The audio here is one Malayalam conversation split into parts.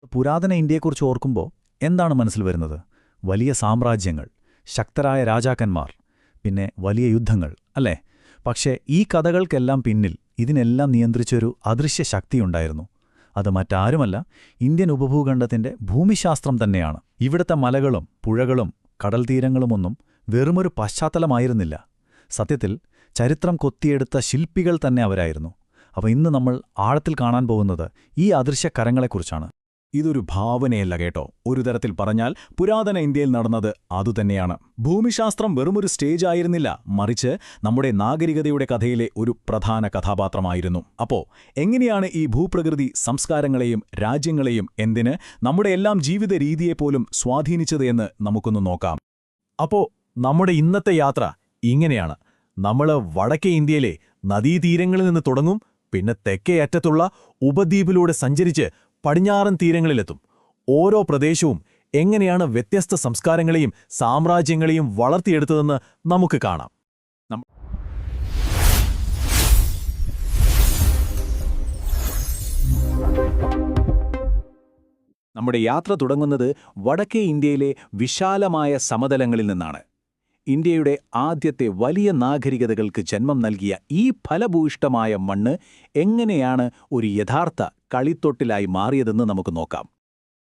പുരാതന ഇന്ത്യയെക്കുറിച്ച് ഓർക്കുമ്പോൾ എന്താണ് മനസ്സിൽ വരുന്നത്? വലിയ സാമ്രാജ്യങ്ങൾ, ശക്തരായ രാജാക്കന്മാർ, പിന്നെ വലിയ യുദ്ധങ്ങൾ, അല്ലേ? പക്ഷേ ഈ കഥകൾക്കെല്ലാം പിന്നിൽ ഇതിനെല്ലാം നിയന്ത്രിച്ചൊരു അദൃശ്യ ശക്തിയുണ്ടായിരുന്നു. അത് മറ്റാരുമല്ല, ഇന്ത്യൻ ഉപഭൂഖണ്ഡത്തിന്റെ ഭൂമിശാസ്ത്രം തന്നെയാണ്. ഇവിടുത്തെ മലകളും പുഴകളും കടൽത്തീരങ്ങളുമൊന്നും വെറുമൊരു പശ്ചാത്തലമായിരുന്നില്ല. സത്യത്തിൽ ചരിത്രം കൊത്തിയെടുത്ത ശില്പികൾ തന്നെ അവരായിരുന്നു. അപ്പോൾ ഇന്ന് നമ്മൾ ആഴത്തിൽ കാണാൻ പോകുന്നത് ഈ അദൃശ്യ കരങ്ങളെക്കുറിച്ചാണ്. ഇതൊരു ഭാവനയല്ല കേട്ടോ. ഒരു തരത്തിൽ പറഞ്ഞാൽ പുരാതന ഇന്ത്യയിൽ നടന്നത് അതുതന്നെയാണ്. ഭൂമിശാസ്ത്രം വെറുമൊരു സ്റ്റേജ് ആയിരുന്നില്ല, മറിച്ച് നമ്മുടെ നാഗരികതയുടെ കഥയിലെ ഒരു പ്രധാന കഥാപാത്രമായിരുന്നു. അപ്പോ എങ്ങനെയാണ് ഈ ഭൂപ്രകൃതി സംസ്കാരങ്ങളെയും രാജ്യങ്ങളെയും, എന്തിന് നമ്മുടെ എല്ലാം ജീവിത രീതിയെപ്പോലും സ്വാധീനിച്ചത് എന്ന് നമുക്കൊന്ന് നോക്കാം. അപ്പോ നമ്മുടെ ഇന്നത്തെ യാത്ര ഇങ്ങനെയാണ്. നമ്മള് വടക്കേ ഇന്ത്യയിലെ നദീതീരങ്ങളിൽ നിന്ന് തുടങ്ങും, പിന്നെ തെക്കേ അറ്റത്തുള്ള ഉപദ്വീപിലൂടെ സഞ്ചരിച്ച് പടിഞ്ഞാറൻ തീരങ്ങളിലെത്തും. ഓരോ പ്രദേശവും എങ്ങനെയാണ് വ്യത്യസ്ത സംസ്കാരങ്ങളെയും സാമ്രാജ്യങ്ങളെയും വളർത്തിയെടുത്തതെന്ന് നമുക്ക് കാണാം. നമ്മുടെ യാത്ര തുടങ്ങുന്നത് വടക്കേ ഇന്ത്യയിലെ വിശാലമായ സമതലങ്ങളിൽ നിന്നാണ്. ഇന്ത്യയുടെ ആദ്യത്തെ വലിയ നാഗരികതകൾക്ക് ജന്മം നൽകിയ ഈ ഫലഭൂയിഷ്ടമായ മണ്ണ് എങ്ങനെയാണ് ഒരു യഥാർത്ഥ കളിത്തൊട്ടിലായി മാറിയതെന്ന് നമുക്ക് നോക്കാം.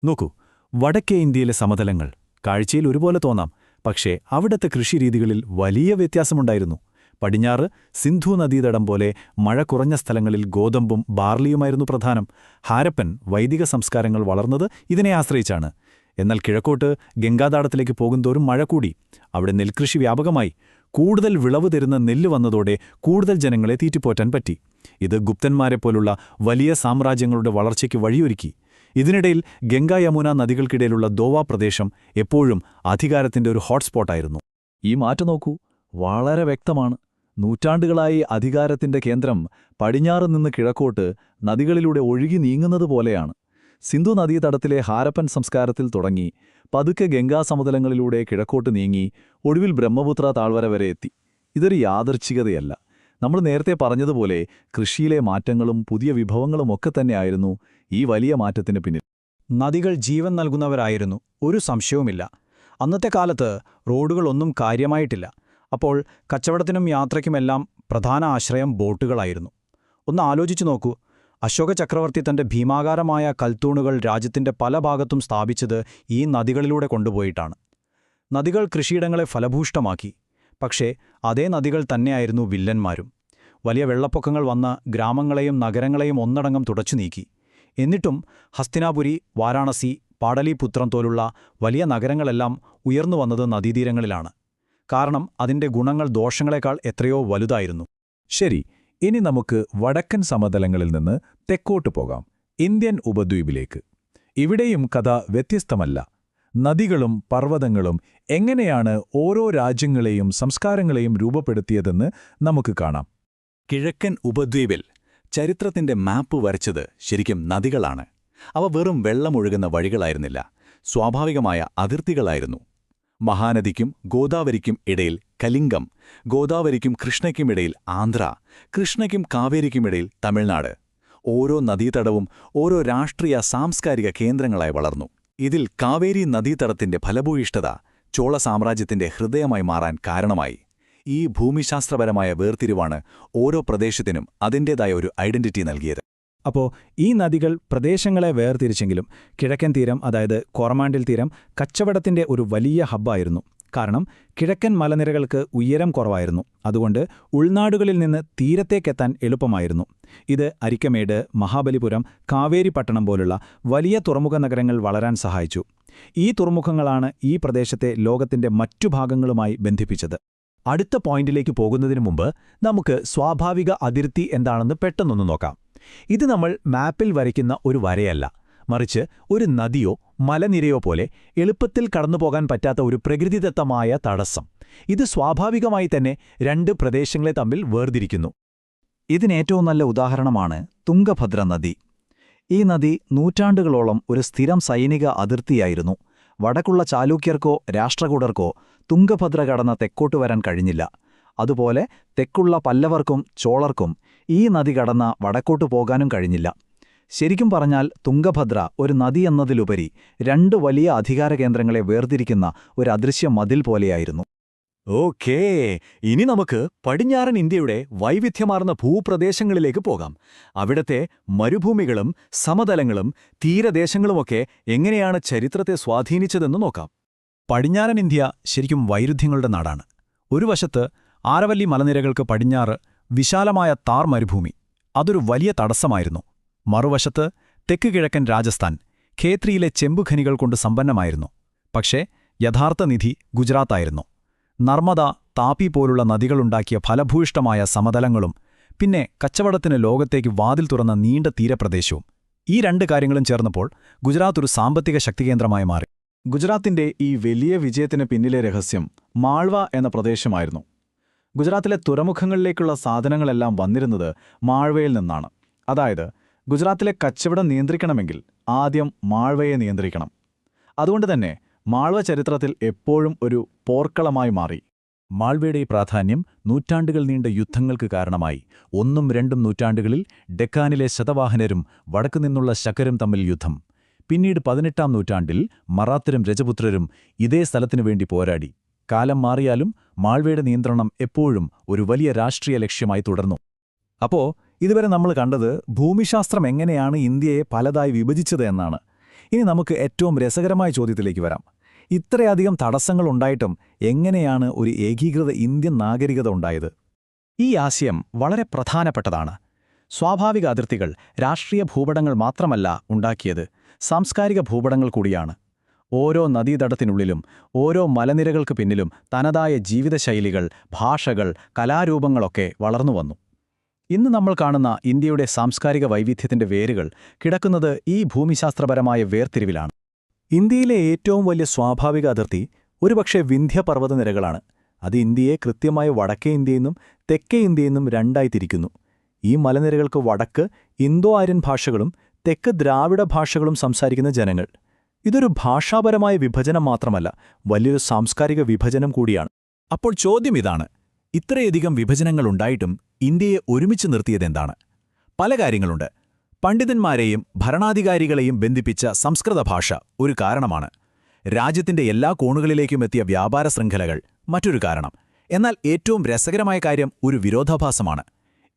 നോക്കൂ, വടക്കേ ഇന്ത്യയിലെ സമതലങ്ങൾ കാഴ്ചയിൽ ഒരുപോലെ തോന്നാം, പക്ഷേ അവിടുത്തെ കൃഷിരീതികളിൽ വലിയ വ്യത്യാസമുണ്ടായിരുന്നു. പടിഞ്ഞാറ് സിന്ധു നദീതടം പോലെ മഴ കുറഞ്ഞ സ്ഥലങ്ങളിൽ ഗോതമ്പും ബാർലിയുമായിരുന്നു പ്രധാനം. ഹാരപ്പൻ വൈദിക സംസ്കാരങ്ങൾ വളർന്നത് ഇതിനെ ആശ്രയിച്ചാണ്. എന്നാൽ കിഴക്കോട്ട് ഗംഗാതാടത്തിലേക്ക് പോകുന്തോറും മഴ കൂടി. അവിടെ നെൽകൃഷി വ്യാപകമായി. കൂടുതൽ വിളവ് തരുന്ന നെല്ല് വന്നതോടെ കൂടുതൽ ജനങ്ങളെ തീറ്റിപ്പോറ്റാൻ പറ്റി. ഇത് ഗുപ്തന്മാരെപ്പോലുള്ള വലിയ സാമ്രാജ്യങ്ങളുടെ വളർച്ചയ്ക്ക് വഴിയൊരുക്കി. ഇതിനിടയിൽ ഗംഗാ യമുന നദികൾക്കിടയിലുള്ള ദോവ പ്രദേശം എപ്പോഴും അധികാരത്തിന്റെ ഒരു ഹോട്ട്സ്പോട്ടായിരുന്നു. ഈ മാറ്റം നോക്കൂ, വളരെ വ്യക്തമാണ്. നൂറ്റാണ്ടുകളായി അധികാരത്തിന്റെ കേന്ദ്രം പടിഞ്ഞാറ് നിന്ന് കിഴക്കോട്ട് നദികളിലൂടെ ഒഴുകി നീങ്ങുന്നത് പോലെയാണ്. സിന്ധു നദീതടത്തിലെ ഹാരപ്പൻ സംസ്കാരത്തിൽ തുടങ്ങി പതുക്കെ ഗംഗാസമതലങ്ങളിലൂടെ കിഴക്കോട്ട് നീങ്ങി ഒടുവിൽ ബ്രഹ്മപുത്ര താഴ്വര വരെ എത്തി. ഇതൊരു യാദൃച്ഛികതയല്ല. നമ്മൾ നേരത്തെ പറഞ്ഞതുപോലെ കൃഷിയിലെ മാറ്റങ്ങളും പുതിയ വിഭവങ്ങളുമൊക്കെ തന്നെയായിരുന്നു ഈ വലിയ മാറ്റത്തിന് പിന്നിൽ. നദികൾ ജീവൻ നൽകുന്നവരായിരുന്നു, ഒരു സംശയവുമില്ല. അന്നത്തെ കാലത്ത് റോഡുകളൊന്നും കാര്യമായിട്ടില്ല. അപ്പോൾ കച്ചവടത്തിനും യാത്രയ്ക്കുമെല്ലാം പ്രധാന ആശ്രയം ബോട്ടുകളായിരുന്നു. ഒന്ന് ആലോചിച്ചു നോക്കൂ, അശോക ചക്രവർത്തി തന്റെ ഭീമാകാരമായ കൽത്തൂണുകൾ രാജ്യത്തിന്റെ പല ഭാഗത്തും സ്ഥാപിച്ചത് ഈ നദികളിലൂടെ കൊണ്ടുപോയിട്ടാണ്. നദികൾ കൃഷിയിടങ്ങളെ ഫലഭൂഷ്ടമാക്കി. പക്ഷേ അതേ നദികൾ തന്നെയായിരുന്നു വില്ലന്മാരും. വലിയ വെള്ളപ്പൊക്കങ്ങൾ വന്ന ഗ്രാമങ്ങളെയും നഗരങ്ങളെയും ഒന്നടങ്കം തുടച്ചു നീക്കി. എന്നിട്ടും ഹസ്തിനാപുരി, വാരാണസി, പാടലീപുത്രം പോലുള്ള വലിയ നഗരങ്ങളെല്ലാം ഉയർന്നു വന്നത് നദീതീരങ്ങളിലാണ്. കാരണം അതിന്റെ ഗുണങ്ങൾ ദോഷങ്ങളെക്കാൾ എത്രയോ വലുതായിരുന്നു. ശരി, ഇനി നമുക്ക് വടക്കൻ സമതലങ്ങളിൽ നിന്ന് തെക്കോട്ട് പോകാം, ഇന്ത്യൻ ഉപദ്വീപിലേക്ക്. ഇവിടെയും കഥ വ്യത്യസ്തമല്ല. നദികളും പർവ്വതങ്ങളും എങ്ങനെയാണ് ഓരോ രാജ്യങ്ങളെയും സംസ്കാരങ്ങളെയും രൂപപ്പെടുത്തിയതെന്ന് നമുക്ക് കാണാം. കിഴക്കൻ ഉപദ്വീപിൽ ചരിത്രത്തിന്റെ മാപ്പ് വരച്ചത് ശരിക്കും നദികളാണ്. അവ വെറും വെള്ളമൊഴുകുന്ന വഴികളായിരുന്നില്ല, സ്വാഭാവികമായ അതിർത്തികളായിരുന്നു. മഹാനദിക്കും ഗോദാവരിക്കും ഇടയിൽ കലിംഗം, ഗോദാവരിക്കും കൃഷ്ണയ്ക്കുമിടയിൽ ആന്ധ്ര, കൃഷ്ണയ്ക്കും കാവേരിക്കുമിടയിൽ തമിഴ്നാട്. ഓരോ നദീതടവും ഓരോ രാഷ്ട്രീയ സാംസ്കാരിക കേന്ദ്രങ്ങളായി വളർന്നു. ഇതിൽ കാവേരി നദീതടത്തിന്റെ ഫലഭൂയിഷ്ഠത ചോള സാമ്രാജ്യത്തിന്റെ ഹൃദയമായി മാറാൻ കാരണമായി. ഈ ഭൂമിശാസ്ത്രപരമായ വേർതിരിവാണ് ഓരോ പ്രദേശത്തിനും അതിൻ്റേതായ ഒരു ഐഡന്റിറ്റി നൽകിയത്. അപ്പോൾ ഈ നദികൾ പ്രദേശങ്ങളെ വേർതിരിച്ചെങ്കിലും കിഴക്കൻ തീരം, അതായത് കോറമാൻഡിൽ തീരം, കച്ചവടത്തിന്റെ ഒരു വലിയ ഹബ്ബായിരുന്നു. കാരണം കിഴക്കൻ മലനിരകൾക്ക് ഉയരം കുറവായിരുന്നു. അതുകൊണ്ട് ഉൾനാടുകളിൽ നിന്ന് തീരത്തേക്കെത്താൻ എളുപ്പമായിരുന്നു. ഇത് അരിക്കമേട്, മഹാബലിപുരം, കാവേരി പട്ടണം പോലുള്ള വലിയ തുറമുഖ നഗരങ്ങൾ വളരാൻ സഹായിച്ചു. ഈ തുറമുഖങ്ങളാണ് ഈ പ്രദേശത്തെ ലോകത്തിന്റെ മറ്റു ഭാഗങ്ങളുമായി ബന്ധിപ്പിച്ചത്. അടുത്ത പോയിന്റിലേക്ക് പോകുന്നതിനു മുമ്പ് നമുക്ക് സ്വാഭാവിക അതിർത്തി എന്താണെന്ന് പെട്ടെന്നൊന്ന് നോക്കാം. ഇത് നമ്മൾ മാപ്പിൽ വരയ്ക്കുന്ന ഒരു വരയല്ല, മറിച്ച് ഒരു നദിയോ മലനിരയോ പോലെ എളുപ്പത്തിൽ കടന്നുപോകാൻ പറ്റാത്ത ഒരു പ്രകൃതിദത്തമായ തടസ്സം. ഇത് സ്വാഭാവികമായി തന്നെ രണ്ട് പ്രദേശങ്ങളെ തമ്മിൽ വേർതിരിക്കുന്നു. ഇതിനേറ്റവും നല്ല ഉദാഹരണമാണ് തുംഗഭദ്ര നദി. ഈ നദി നൂറ്റാണ്ടുകളോളം ഒരു സ്ഥിരം സൈനിക അതിർത്തിയായിരുന്നു. വടക്കുള്ള ചാലൂക്യർക്കോ രാഷ്ട്രകൂടർക്കോ തുംഗഭദ്ര കടന്ന തെക്കോട്ട് വരാൻ കഴിഞ്ഞില്ല. അതുപോലെ തെക്കുള്ള പല്ലവർക്കും ചോളർക്കും ഈ നദി കടന്ന വടക്കോട്ടു പോകാനും കഴിഞ്ഞില്ല. ശരിക്കും പറഞ്ഞാൽ തുംഗഭദ്ര ഒരു നദി എന്നതിലുപരി രണ്ട് വലിയ അധികാരകേന്ദ്രങ്ങളെ വേർതിരിക്കുന്ന ഒരു അദൃശ്യ മതിൽ പോലെയായിരുന്നു. ഓക്കേ, ഇനി നമുക്ക് പടിഞ്ഞാറൻ ഇന്ത്യയുടെ വൈവിധ്യമാർന്ന ഭൂപ്രദേശങ്ങളിലേക്ക് പോകാം. അവിടത്തെ മരുഭൂമികളും സമതലങ്ങളും തീരദേശങ്ങളുമൊക്കെ എങ്ങനെയാണ് ചരിത്രത്തെ സ്വാധീനിച്ചതെന്ന് നോക്കാം. പടിഞ്ഞാറൻ ഇന്ത്യ ശരിക്കും വൈരുദ്ധ്യങ്ങളുടെ നാടാണ്. ഒരു വശത്ത് ആരവല്ലി മലനിരകൾക്ക് പടിഞ്ഞാറ് വിശാലമായ താർ മരുഭൂമി, അതൊരു വലിയ തടസ്സമായിരുന്നു. മറുവശത്ത് തെക്ക് കിഴക്കൻ രാജസ്ഥാൻ ഖേത്രിയിലെ ചെമ്പുഖനികൾ കൊണ്ട് സമ്പന്നമായിരുന്നു. പക്ഷേ യഥാർത്ഥ നിധി ഗുജറാത്തായിരുന്നു. നർമ്മദ, താപി പോലുള്ള നദികളുണ്ടാക്കിയ ഫലഭൂയിഷ്ടമായ സമതലങ്ങളും പിന്നെ കച്ചവടത്തിന് ലോകത്തേക്ക് വാതിൽ തുറന്ന നീണ്ട തീരപ്രദേശവും. ഈ രണ്ട് കാര്യങ്ങളും ചേർന്നപ്പോൾ ഗുജറാത്ത് ഒരു സാമ്പത്തിക ശക്തികേന്ദ്രമായി മാറി. ഗുജറാത്തിന്റെ ഈ വലിയ വിജയത്തിന് പിന്നിലെ രഹസ്യം മാൾവ എന്ന പ്രദേശമായിരുന്നു. ഗുജറാത്തിലെ തുറമുഖങ്ങളിലേക്കുള്ള സാധനങ്ങളെല്ലാം വന്നിരുന്നത് മാൾവയിൽ നിന്നാണ്. അതായത് ഗുജറാത്തിലെ കച്ചവടം നിയന്ത്രിക്കണമെങ്കിൽ ആദ്യം മാൾവയെ നിയന്ത്രിക്കണം. അതുകൊണ്ടുതന്നെ മാൾവ ചരിത്രത്തിൽ എപ്പോഴും ഒരു പോർക്കളമായി മാറി. മാൾവയുടെ പ്രാധാന്യം നൂറ്റാണ്ടുകൾ നീണ്ട യുദ്ധങ്ങൾക്ക് കാരണമായി. 1-2 നൂറ്റാണ്ടുകളിൽ ഡെക്കാനിലെ ശതവാഹനരും വടക്കുനിന്നുള്ള ശകരും തമ്മിൽ യുദ്ധം. പിന്നീട് 18-ാം നൂറ്റാണ്ടിൽ മറാത്തരും രജപുത്രരും ഇതേ സ്ഥലത്തിനു വേണ്ടി പോരാടി. കാലം മാറിയാലും മാൾവയുടെ നിയന്ത്രണം എപ്പോഴും ഒരു വലിയ രാഷ്ട്രീയ ലക്ഷ്യമായി തുടർന്നു. അപ്പോ ഇതുവരെ നമ്മൾ കണ്ടത് ഭൂമിശാസ്ത്രം എങ്ങനെയാണ് ഇന്ത്യയെ പലതായി വിഭജിച്ചത് എന്നാണ്. ഇനി നമുക്ക് ഏറ്റവും രസകരമായ ചോദ്യത്തിലേക്ക് വരാം. ഇത്രയധികം തടസ്സങ്ങളുണ്ടായിട്ടും എങ്ങനെയാണ് ഒരു ഏകീകൃത ഇന്ത്യൻ നാഗരികത ഉണ്ടായത്? ഈ ആശയം വളരെ പ്രധാനപ്പെട്ടതാണ്. സ്വാഭാവിക അതിർത്തികൾ രാഷ്ട്രീയ ഭൂപടങ്ങൾ മാത്രമല്ല ഉണ്ടാക്കിയത്, സാംസ്കാരിക ഭൂപടങ്ങൾ കൂടിയാണ്. ഓരോ നദീതടത്തിനുള്ളിലും ഓരോ മലനിരകൾക്ക് പിന്നിലും തനതായ ജീവിതശൈലികൾ, ഭാഷകൾ, കലാരൂപങ്ങളൊക്കെ വളർന്നുവന്നു. ഇന്ന് നമ്മൾ കാണുന്ന ഇന്ത്യയുടെ സാംസ്കാരിക വൈവിധ്യത്തിന്റെ വേരുകൾ കിടക്കുന്നത് ഈ ഭൂമിശാസ്ത്രപരമായ വേർതിരിവിലാണ്. ഇന്ത്യയിലെ ഏറ്റവും വലിയ സ്വാഭാവിക അതിർത്തി ഒരുപക്ഷെ വിന്ധ്യപർവ്വതനിരകളാണ്. അത് ഇന്ത്യയെ കൃത്യമായി വടക്കേ ഇന്ത്യയെന്നും തെക്കേ ഇന്ത്യയെന്നും രണ്ടായി തിരിക്കുന്നു. ഈ മലനിരകൾക്ക് വടക്ക് ഇന്തോ ആര്യൻ ഭാഷകളും തെക്ക് ദ്രാവിഡ ഭാഷകളും സംസാരിക്കുന്ന ജനങ്ങൾ. ഇതൊരു ഭാഷാപരമായ വിഭജനം മാത്രമല്ല, വലിയൊരു സാംസ്കാരിക വിഭജനം കൂടിയാണ്. അപ്പോൾ ചോദ്യം ഇതാണ്: ഇത്രയധികം വിഭജനങ്ങളുണ്ടായിട്ടും ഇന്ത്യയെ ഒരുമിച്ച് നിർത്തിയതെന്താണ്? പല കാര്യങ്ങളുണ്ട്. പണ്ഡിതന്മാരെയും ഭരണാധികാരികളെയും ബന്ധിപ്പിച്ച സംസ്കൃത ഭാഷ ഒരു കാരണമാണ്. രാജ്യത്തിന്റെ എല്ലാ കോണുകളിലേക്കും എത്തിയ വ്യാപാര ശൃംഖലകൾ മറ്റൊരു കാരണം. എന്നാൽ ഏറ്റവും രസകരമായ കാര്യം ഒരു വിരോധാഭാസമാണ്.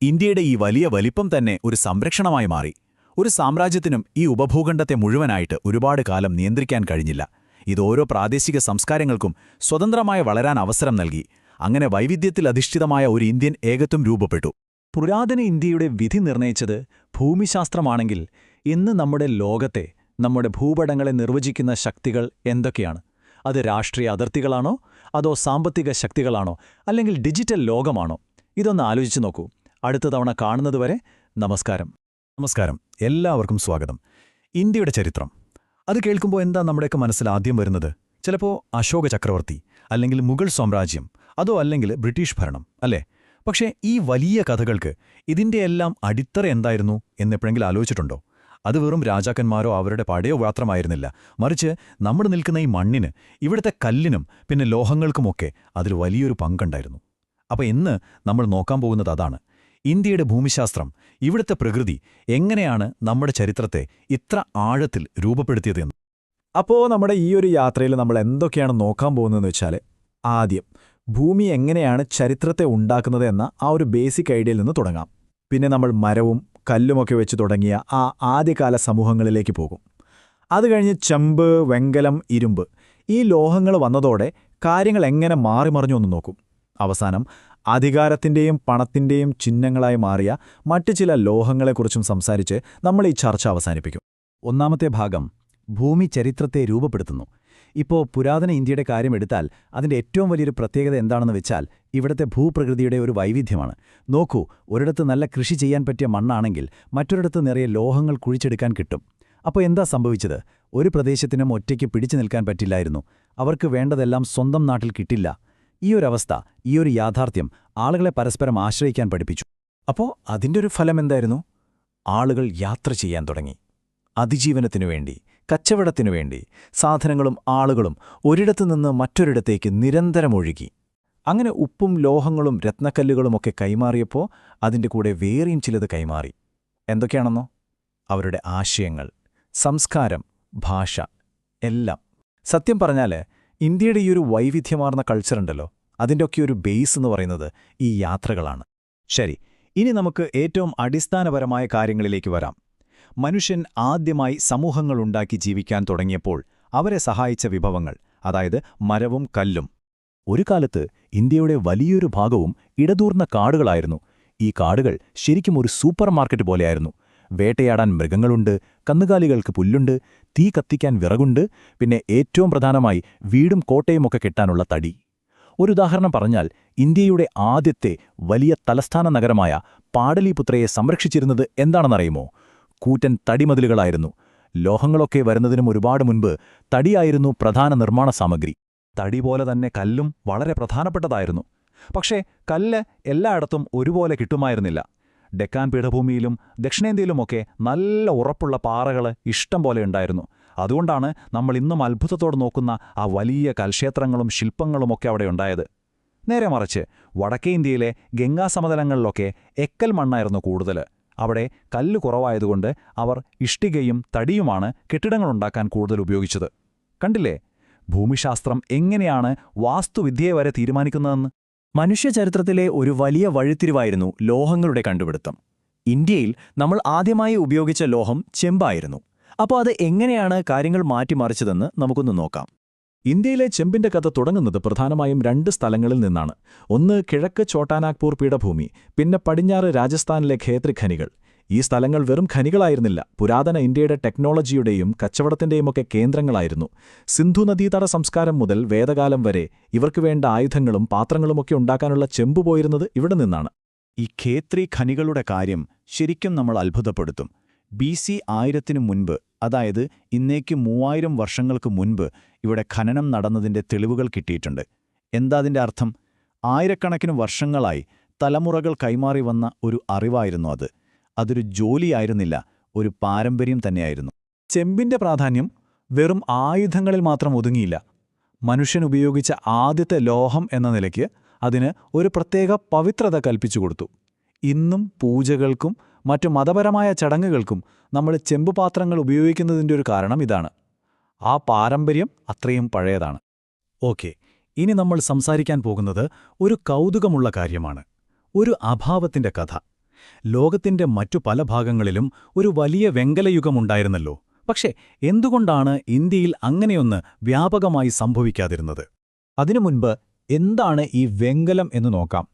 ഇന്ത്യയുടെ ഈ വലിയ വലിപ്പം തന്നെ ഒരു സംരക്ഷണമായി മാറി. ഒരു സാമ്രാജ്യത്തിനും ഈ ഉപഭൂഖണ്ഡത്തെ മുഴുവനായിട്ട് ഒരുപാട് കാലം നിയന്ത്രിക്കാൻ കഴിഞ്ഞില്ല. ഇത് ഓരോ പ്രാദേശിക സംസ്കാരങ്ങൾക്കും സ്വതന്ത്രമായി വളരാൻ അവസരം നൽകി. അങ്ങനെ വൈവിധ്യത്തിൽ അധിഷ്ഠിതമായ ഒരു ഇന്ത്യൻ ഏകത്വം രൂപപ്പെട്ടു. പുരാതന ഇന്ത്യയുടെ വിധി നിർണയിച്ചത് ഭൂമിശാസ്ത്രമാണെങ്കിൽ ഇന്ന് നമ്മുടെ ലോകത്തെ, നമ്മുടെ ഭൂപടങ്ങളെ നിർവചിക്കുന്ന ശക്തികൾ എന്തൊക്കെയാണ്? അത് രാഷ്ട്രീയ അതിർത്തികളാണോ, അതോ സാമ്പത്തിക ശക്തികളാണോ, അല്ലെങ്കിൽ ഡിജിറ്റൽ ലോകമാണോ? ഇതൊന്ന് ആലോചിച്ചു നോക്കൂ. അടുത്ത തവണ കാണുന്നതുവരെ നമസ്കാരം. നമസ്കാരം, എല്ലാവർക്കും സ്വാഗതം. ഇന്ത്യയുടെ ചരിത്രം അത് കേൾക്കുമ്പോൾ എന്താ നമ്മുടെയൊക്കെ മനസ്സിൽ ആദ്യം വരുന്നത്? ചിലപ്പോൾ അശോക ചക്രവർത്തി, അല്ലെങ്കിൽ മുഗൾ സാമ്രാജ്യം, അതോ അല്ലെങ്കിൽ ബ്രിട്ടീഷ് ഭരണം, അല്ലേ? പക്ഷേ ഈ വലിയ കഥകൾക്ക് ഇതിൻ്റെയെല്ലാം അടിത്തറ എന്തായിരുന്നു എന്നെപ്പോഴെങ്കിലും ആലോചിച്ചിട്ടുണ്ടോ? അത് വെറും രാജാക്കന്മാരോ അവരുടെ പടയോ മാത്രമായിരുന്നില്ല. മറിച്ച് നമ്മൾ നിൽക്കുന്ന ഈ മണ്ണിന്, ഇവിടുത്തെ കല്ലിനും പിന്നെ ലോഹങ്ങൾക്കുമൊക്കെ അതിൽ വലിയൊരു പങ്കുണ്ടായിരുന്നു. അപ്പോൾ ഇന്ന് നമ്മൾ നോക്കാൻ പോകുന്നത് അതാണ്. ഇന്ത്യയുടെ ഭൂമിശാസ്ത്രം, ഇവിടുത്തെ പ്രകൃതി എങ്ങനെയാണ് നമ്മുടെ ചരിത്രത്തെ ഇത്ര ആഴത്തിൽ രൂപപ്പെടുത്തിയതെന്ന്. അപ്പോൾ നമ്മുടെ ഈ ഒരു യാത്രയിൽ നമ്മൾ എന്തൊക്കെയാണ് നോക്കാൻ പോകുന്നതെന്ന് വെച്ചാൽ, ആദ്യം ഭൂമി എങ്ങനെയാണ് ചരിത്രത്തെ ഉണ്ടാക്കുന്നത് എന്ന ആ ഒരു ബേസിക് ഐഡിയയിൽ നിന്ന് തുടങ്ങാം. പിന്നെ നമ്മൾ മരവും കല്ലുമൊക്കെ വെച്ച് തുടങ്ങിയ ആ ആദ്യകാല സമൂഹങ്ങളിലേക്ക് പോകും. അത് കഴിഞ്ഞ് ചെമ്പ്, വെങ്കലം, ഇരുമ്പ്, ഈ ലോഹങ്ങൾ വന്നതോടെ കാര്യങ്ങൾ എങ്ങനെ മാറിമറിഞ്ഞു എന്ന് നോക്കും. അവസാനം അധികാരത്തിൻ്റെയും പണത്തിൻ്റെയും ചിഹ്നങ്ങളായി മാറിയ മറ്റു ചില ലോഹങ്ങളെക്കുറിച്ചും സംസാരിച്ച് നമ്മൾ ഈ ചർച്ച അവസാനിപ്പിക്കും. ഒന്നാമത്തെ ഭാഗം ഭൂമി ചരിത്രത്തെ രൂപപ്പെടുത്തുന്നു. ഇപ്പോൾ പുരാതന ഇന്ത്യയുടെ കാര്യമെടുത്താൽ അതിൻ്റെ ഏറ്റവും വലിയൊരു പ്രത്യേകത എന്താണെന്ന് വെച്ചാൽ ഇവിടുത്തെ ഭൂപ്രകൃതിയുടെ ഒരു വൈവിധ്യമാണ്. നോക്കൂ, ഒരിടത്ത് നല്ല കൃഷി ചെയ്യാൻ പറ്റിയ മണ്ണാണെങ്കിൽ മറ്റൊരിടത്ത് നിറയെ ലോഹങ്ങൾ കുഴിച്ചെടുക്കാൻ കിട്ടും. അപ്പോൾ എന്താ സംഭവിച്ചത്? ഒരു പ്രദേശത്തിനും ഒറ്റയ്ക്ക് പിടിച്ചു നിൽക്കാൻ പറ്റില്ലായിരുന്നു. അവർക്ക് വേണ്ടതെല്ലാം സ്വന്തം നാട്ടിൽ കിട്ടില്ല. ഈ ഒരു അവസ്ഥ, ഈ ഒരു യാഥാർത്ഥ്യം ആളുകളെ പരസ്പരം ആശ്രയിക്കാൻ പഠിപ്പിച്ചു. അപ്പോൾ അതിൻ്റെ ഒരു ഫലം എന്തായിരുന്നു? ആളുകൾ യാത്ര ചെയ്യാൻ തുടങ്ങി. അതിജീവനത്തിനു വേണ്ടി, കച്ചവടത്തിനു വേണ്ടി സാധനങ്ങളും ആളുകളും ഒരിടത്തു നിന്ന് മറ്റൊരിടത്തേക്ക് നിരന്തരം ഒഴുകി. അങ്ങനെ ഉപ്പും ലോഹങ്ങളും രത്നക്കല്ലുകളുമൊക്കെ കൈമാറിയപ്പോൾ അതിൻ്റെ കൂടെ വേറെയും ചിലത് കൈമാറി. എന്തൊക്കെയാണെന്നോ? അവരുടെ ആശയങ്ങൾ, സംസ്കാരം, ഭാഷ എല്ലാം. സത്യം പറഞ്ഞാൽ ഇന്ത്യയുടെ ഈ ഒരു വൈവിധ്യമാർന്ന കൾച്ചറുണ്ടല്ലോ, അതിൻ്റെയൊക്കെ ഒരു ബേസ് എന്ന് പറയുന്നത് ഈ യാത്രകളാണ്. ശരി, ഇനി നമുക്ക് ഏറ്റവും അടിസ്ഥാനപരമായ കാര്യങ്ങളിലേക്ക് വരാം. മനുഷ്യൻ ആദ്യമായി സമൂഹങ്ങളുണ്ടാക്കി ജീവിക്കാൻ തുടങ്ങിയപ്പോൾ അവരെ സഹായിച്ച വിഭവങ്ങൾ, അതായത് മരവും കല്ലും. ഒരു കാലത്ത് ഇന്ത്യയുടെ വലിയൊരു ഭാഗവും ഇടതൂർന്ന കാടുകളായിരുന്നു. ഈ കാടുകൾ ശരിക്കും ഒരു സൂപ്പർ മാർക്കറ്റ് പോലെയായിരുന്നു. വേട്ടയാടാൻ മൃഗങ്ങളുണ്ട്, കന്നുകാലികൾക്ക് പുല്ലുണ്ട്, തീ കത്തിക്കാൻ വിറകുണ്ട്, പിന്നെ ഏറ്റവും പ്രധാനമായി വീടും കോട്ടയുമൊക്കെ കെട്ടാനുള്ള തടി. ഒരു ഉദാഹരണം പറഞ്ഞാൽ, ഇന്ത്യയുടെ ആദ്യത്തെ വലിയ തലസ്ഥാന നഗരമായ പാടലീപുത്രയെ സംരക്ഷിച്ചിരുന്നത് എന്താണെന്നറിയുമോ? കൂറ്റൻ തടിമതിലുകളായിരുന്നു. ലോഹങ്ങളൊക്കെ വരുന്നതിനും ഒരുപാട് മുൻപ് തടിയായിരുന്നു പ്രധാന നിർമ്മാണ സാമഗ്രി. തടി പോലെ തന്നെ കല്ലും വളരെ പ്രധാനപ്പെട്ടതായിരുന്നു. പക്ഷേ കല്ല് എല്ലായിടത്തും ഒരുപോലെ കിട്ടുമായിരുന്നില്ല. ഡെക്കാൻ പീഠഭൂമിയിലും ദക്ഷിണേന്ത്യയിലുമൊക്കെ നല്ല ഉറപ്പുള്ള പാറകൾ ഇഷ്ടം പോലെ ഉണ്ടായിരുന്നു. അതുകൊണ്ടാണ് നമ്മൾ ഇന്നും അത്ഭുതത്തോടെ നോക്കുന്ന ആ വലിയ കൽക്ഷേത്രങ്ങളും ശില്പങ്ങളുമൊക്കെ അവിടെ ഉണ്ടായത്. നേരെ മറിച്ച് വടക്കേ ഇന്ത്യയിലെ ഗംഗാസമതലങ്ങളിലൊക്കെ എക്കൽ മണ്ണായിരുന്നു കൂടുതൽ. അവിടെ കല്ല് കുറവായതുകൊണ്ട് അവർ ഇഷ്ടികയും തടിയുമാണ് കെട്ടിടങ്ങളുണ്ടാക്കാൻ കൂടുതൽ ഉപയോഗിച്ചത്. കണ്ടില്ലേ, ഭൂമിശാസ്ത്രം എങ്ങനെയാണ് വാസ്തുവിദ്യയെ വരെ തീരുമാനിക്കുന്നതെന്ന്. മനുഷ്യചരിത്രത്തിലെ ഒരു വലിയ വഴിത്തിരിവായിരുന്നു ലോഹങ്ങളുടെ കണ്ടുപിടുത്തം. ഇന്ത്യയിൽ നമ്മൾ ആദ്യമായി ഉപയോഗിച്ച ലോഹം ചെമ്പായിരുന്നു. അപ്പോൾ അത് എങ്ങനെയാണ് കാര്യങ്ങൾ മാറ്റിമറിച്ചതെന്ന് നമുക്കൊന്ന് നോക്കാം. ഇന്ത്യയിലെ ചെമ്പിന്റെ കഥ തുടങ്ങുന്നത് പ്രധാനമായും 2 സ്ഥലങ്ങളിൽ നിന്നാണ്. ഒന്ന് കിഴക്ക് ചോട്ടാനാഗ്പൂർ പീഠഭൂമി, പിന്നെ പടിഞ്ഞാറ് രാജസ്ഥാനിലെ ഖേത്രി ഖനികൾ. ഈ സ്ഥലങ്ങൾ വെറും ഖനികളായിരുന്നില്ല, പുരാതന ഇന്ത്യയുടെ ടെക്നോളജിയുടെയും കച്ചവടത്തിന്റെയുമൊക്കെ കേന്ദ്രങ്ങളായിരുന്നു. സിന്ധു നദീതട സംസ്കാരം മുതൽ വേദകാലം വരെ ഇവർക്ക് വേണ്ട ആയുധങ്ങളും പാത്രങ്ങളുമൊക്കെ ഉണ്ടാക്കാനുള്ള ചെമ്പ് പോയിരുന്നത് ഇവിടെ നിന്നാണ്. ഈ ഖേത്രി ഖനികളുടെ കാര്യം ശരിക്കും നമ്മൾ അത്ഭുതപ്പെടുത്തും. BC 1000 മുൻപ്, അതായത് ഇന്നേക്ക് 3000 വർഷങ്ങൾക്ക് മുൻപ് ഇവിടെ ഖനനം നടന്നതിന്റെ തെളിവുകൾ കിട്ടിയിട്ടുണ്ട്. എന്താ അതിന്റെ അർത്ഥം? ആയിരക്കണക്കിന് വർഷങ്ങളായി തലമുറകൾ കൈമാറി വന്ന ഒരു അറിവായിരുന്നു അത്. അതൊരു ജോലിയായിരുന്നില്ല, ഒരു പാരമ്പര്യം തന്നെയായിരുന്നു. ചെമ്പിന്റെ പ്രാധാന്യം വെറും ആയുധങ്ങളിൽ മാത്രം ഒതുങ്ങിയില്ല. മനുഷ്യൻ ഉപയോഗിച്ച ആദ്യത്തെ ലോഹം എന്ന നിലയ്ക്ക് അതിന് ഒരു പ്രത്യേക പവിത്രത കൽപ്പിച്ചുകൊടുത്തു. ഇന്നും പൂജകൾക്കും മറ്റു മതപരമായ ചടങ്ങുകൾക്കും നമ്മൾ ചെമ്പുപാത്രങ്ങൾ ഉപയോഗിക്കുന്നതിൻ്റെ ഒരു കാരണം ഇതാണ്. ആ പാരമ്പര്യം അത്രയും പഴയതാണ്. ഓക്കെ, ഇനി നമ്മൾ സംസാരിക്കാൻ പോകുന്നത് ഒരു കൗതുകമുള്ള കാര്യമാണ്. ഒരു അഭാവത്തിന്റെ കഥ. ലോകത്തിന്റെ മറ്റു പല ഭാഗങ്ങളിലും ഒരു വലിയ വെങ്കലയുഗമുണ്ടായിരുന്നല്ലോ. പക്ഷേ എന്തുകൊണ്ടാണ് ഇന്ത്യയിൽ അങ്ങനെയൊന്ന് വ്യാപകമായി സംഭവിക്കാതിരുന്നത്? അതിനു മുൻപ് എന്താണ് ഈ വെങ്കലം എന്ന് നോക്കാം.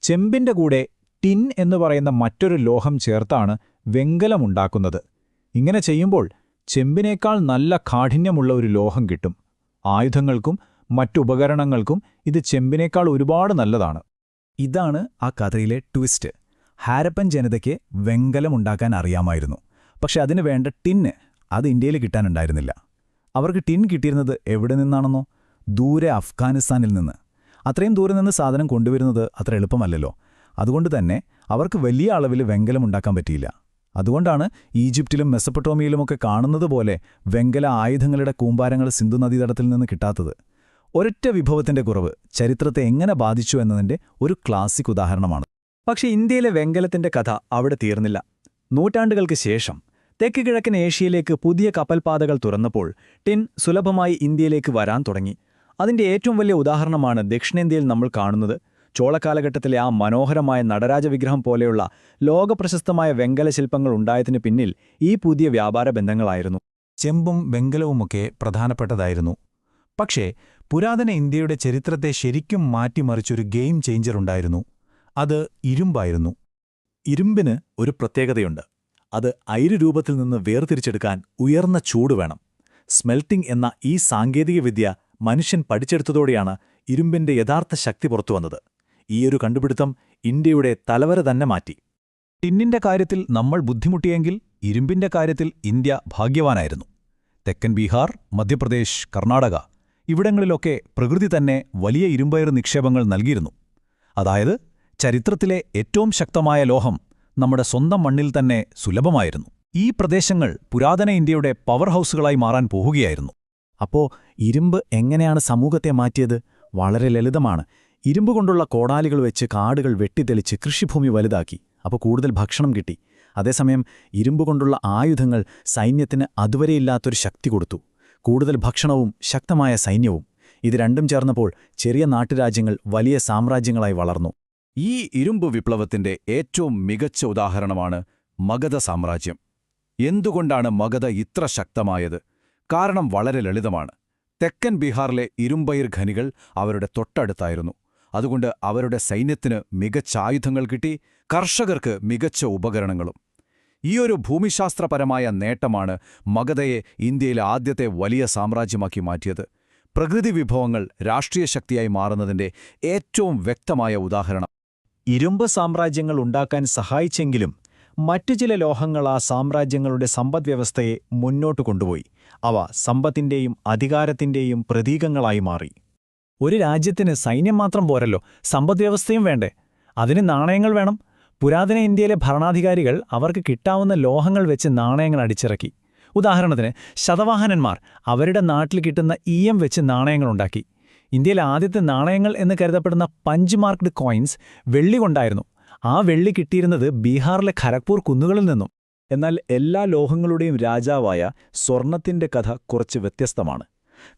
ചെമ്പിന്റെ കൂടെ ടിൻ എന്ന് പറയുന്ന മറ്റൊരു ലോഹം ചേർത്താണ് വെങ്കലമുണ്ടാക്കുന്നത്. ഇങ്ങനെ ചെയ്യുമ്പോൾ ചെമ്പിനേക്കാൾ നല്ല കാഠിന്യമുള്ള ഒരു ലോഹം കിട്ടും. ആയുധങ്ങൾക്കും മറ്റുപകരണങ്ങൾക്കും ഇത് ചെമ്പിനേക്കാൾ ഒരുപാട് നല്ലതാണ്. ഇതാണ് ആ കഥയിലെ ട്വിസ്റ്റ്. ഹാരപ്പൻ ജനതയ്ക്ക് വെങ്കലമുണ്ടാക്കാൻ അറിയാമായിരുന്നു. പക്ഷെ അതിന് വേണ്ട ടിന്ന് അത് ഇന്ത്യയിൽ കിട്ടാനുണ്ടായിരുന്നില്ല. അവർക്ക് ടിൻ കിട്ടിയിരുന്നത് എവിടെ നിന്നാണെന്നോ? ദൂരെ അഫ്ഗാനിസ്ഥാനിൽ നിന്ന്. അത്രയും ദൂരെ നിന്ന് സാധനം കൊണ്ടുവരുന്നത് അത്ര എളുപ്പമല്ലല്ലോ. അതുകൊണ്ട് തന്നെ അവർക്ക് വലിയ അളവിൽ വെങ്കലമുണ്ടാക്കാൻ പറ്റിയില്ല. അതുകൊണ്ടാണ് ഈജിപ്തിലും മെസപ്പൊട്ടോമിയയിലുമൊക്കെ കാണുന്നത് പോലെ വെങ്കല ആയുധങ്ങളുടെ കൂമ്പാരങ്ങൾ സിന്ധു നദീതടത്തിൽ നിന്ന് കിട്ടാത്തത്. ഒരൊറ്റ വിഭവത്തിന്റെ കുറവ് ചരിത്രത്തെ എങ്ങനെ ബാധിച്ചു എന്നതിന്റെ ഒരു ക്ലാസിക് ഉദാഹരണമാണ്. പക്ഷേ ഇന്ത്യയിലെ വെങ്കലത്തിന്റെ കഥ അവിടെ തീർന്നില്ല. നൂറ്റാണ്ടുകൾക്ക് ശേഷം തെക്ക് കിഴക്കൻ ഏഷ്യയിലേക്ക് പുതിയ കപ്പൽപാതകൾ തുറന്നപ്പോൾ ടിൻ സുലഭമായി ഇന്ത്യയിലേക്ക് വരാൻ തുടങ്ങി. അതിന്റെ ഏറ്റവും വലിയ ഉദാഹരണമാണ് ദക്ഷിണേന്ത്യയിൽ നമ്മൾ കാണുന്നത്. ചോളക്കാലഘട്ടത്തിലെ ആ മനോഹരമായ നടരാജവിഗ്രഹം പോലെയുള്ള ലോകപ്രശസ്തമായ വെങ്കല ശില്പങ്ങൾ ഉണ്ടായതിനു പിന്നിൽ ഈ പുതിയ വ്യാപാര ബന്ധങ്ങളായിരുന്നു. ചെമ്പും വെങ്കലവുമൊക്കെ പ്രധാനപ്പെട്ടതായിരുന്നു. പക്ഷേ പുരാതന ഇന്ത്യയുടെ ചരിത്രത്തെ ശരിക്കും മാറ്റിമറിച്ചൊരു ഗെയിം ചേഞ്ചർ ഉണ്ടായിരുന്നു. അത് ഇരുമ്പായിരുന്നു. ഇരുമ്പിന് ഒരു പ്രത്യേകതയുണ്ട്. അത് അയിര് രൂപത്തിൽ നിന്ന് വേർതിരിച്ചെടുക്കാൻ ഉയർന്ന ചൂട് വേണം. സ്മെൽറ്റിംഗ് എന്ന ഈ സാങ്കേതികവിദ്യ മനുഷ്യൻ പഠിച്ചെടുത്തതോടെയാണ് ഇരുമ്പിന്റെ യഥാർത്ഥ ശക്തി പുറത്തുവന്നത്. ഈയൊരു കണ്ടുപിടുത്തം ഇന്ത്യയുടെ തലവര തന്നെ മാറ്റി. ടിന്നിന്റെ കാര്യത്തിൽ നമ്മൾ ബുദ്ധിമുട്ടിയെങ്കിൽ ഇരുമ്പിന്റെ കാര്യത്തിൽ ഇന്ത്യ ഭാഗ്യവാനായിരുന്നു. തെക്കൻ ബീഹാർ, മധ്യപ്രദേശ്, കർണാടക ഇവിടങ്ങളിലൊക്കെ പ്രകൃതി തന്നെ വലിയ ഇരുമ്പയർ നിക്ഷേപങ്ങൾ നൽകിയിരുന്നു. അതായത് ചരിത്രത്തിലെ ഏറ്റവും ശക്തമായ ലോഹം നമ്മുടെ സ്വന്തം മണ്ണിൽ തന്നെ സുലഭമായിരുന്നു. ഈ പ്രദേശങ്ങൾ പുരാതന ഇന്ത്യയുടെ പവർ ഹൗസുകളായി മാറാൻ പോവുകയായിരുന്നു. അപ്പോ ഇരുമ്പ് എങ്ങനെയാണ് സമൂഹത്തെ മാറ്റിയത്? വളരെ ലളിതമാണ്. ഇരുമ്പ് കൊണ്ടുള്ള കോടാലികൾ വെച്ച് കാടുകൾ വെട്ടിത്തെളിച്ച് കൃഷിഭൂമി വലുതാക്കി. അപ്പോൾ കൂടുതൽ ഭക്ഷണം കിട്ടി. അതേസമയം ഇരുമ്പുകൊണ്ടുള്ള ആയുധങ്ങൾ സൈന്യത്തിന് അതുവരെയില്ലാത്തൊരു ശക്തി കൊടുത്തു. കൂടുതൽ ഭക്ഷണവും ശക്തമായ സൈന്യവും. ഇത് രണ്ടും ചേർന്നപ്പോൾ ചെറിയ നാട്ടുരാജ്യങ്ങൾ വലിയ സാമ്രാജ്യങ്ങളായി വളർന്നു. ഈ ഇരുമ്പ് വിപ്ലവത്തിന്റെ ഏറ്റവും മികച്ച ഉദാഹരണമാണ് മഗധ സാമ്രാജ്യം. എന്തുകൊണ്ടാണ് മഗധ ഇത്ര ശക്തമായത്? കാരണം വളരെ ലളിതമാണ്. തെക്കൻ ബീഹാറിലെ ഇരുമ്പയിർ ഖനികൾ അവരുടെ തൊട്ടടുത്തായിരുന്നു. അതുകൊണ്ട് അവരുടെ സൈന്യത്തിന് മികച്ച ആയുധങ്ങൾ കിട്ടി, കർഷകർക്ക് മികച്ച ഉപകരണങ്ങളും. ഈയൊരു ഭൂമിശാസ്ത്രപരമായ നേട്ടമാണ് മഗധയെ ഇന്ത്യയിലെ ആദ്യത്തെ വലിയ സാമ്രാജ്യമാക്കി മാറ്റിയത്. പ്രകൃതി വിഭവങ്ങൾ രാഷ്ട്രീയ ശക്തിയായി മാറുന്നതിന്റെ ഏറ്റവും വ്യക്തമായ ഉദാഹരണം. ഇരുമ്പ് സാമ്രാജ്യങ്ങൾ ഉണ്ടാക്കാൻ സഹായിച്ചെങ്കിലും മറ്റു ചില ലോഹങ്ങൾ ആ സാമ്രാജ്യങ്ങളുടെ സമ്പദ്വ്യവസ്ഥയെ മുന്നോട്ടു കൊണ്ടുപോയി. അവ സമ്പത്തിന്റെയും അധികാരത്തിന്റെയും പ്രതീകങ്ങളായി മാറി. ഒരു രാജ്യത്തിന് സൈന്യം മാത്രം പോരല്ലോ, സമ്പദ്വ്യവസ്ഥയും വേണ്ടേ? അതിന് നാണയങ്ങൾ വേണം. പുരാതന ഇന്ത്യയിലെ ഭരണാധികാരികൾ അവർക്ക് കിട്ടാവുന്ന ലോഹങ്ങൾ വെച്ച് നാണയങ്ങൾ അടിച്ചിറക്കി. ഉദാഹരണത്തിന് ശതവാഹനന്മാർ അവരുടെ നാട്ടിൽ കിട്ടുന്ന ഈയം വെച്ച് നാണയങ്ങളുണ്ടാക്കി. ഇന്ത്യയിലെ ആദ്യത്തെ നാണയങ്ങൾ എന്ന് കരുതപ്പെടുന്ന പഞ്ച് മാർക്ക്ഡ് കോയിൻസ് വെള്ളി കൊണ്ടായിരുന്നു. ആ വെള്ളി കിട്ടിയിരുന്നത് ബീഹാറിലെ ഖരഗ്പൂർ കുന്നുകളിൽ നിന്നും. എന്നാൽ എല്ലാ ലോഹങ്ങളുടെയും രാജാവായ സ്വർണത്തിന്റെ കഥ കുറച്ച് വ്യത്യസ്തമാണ്.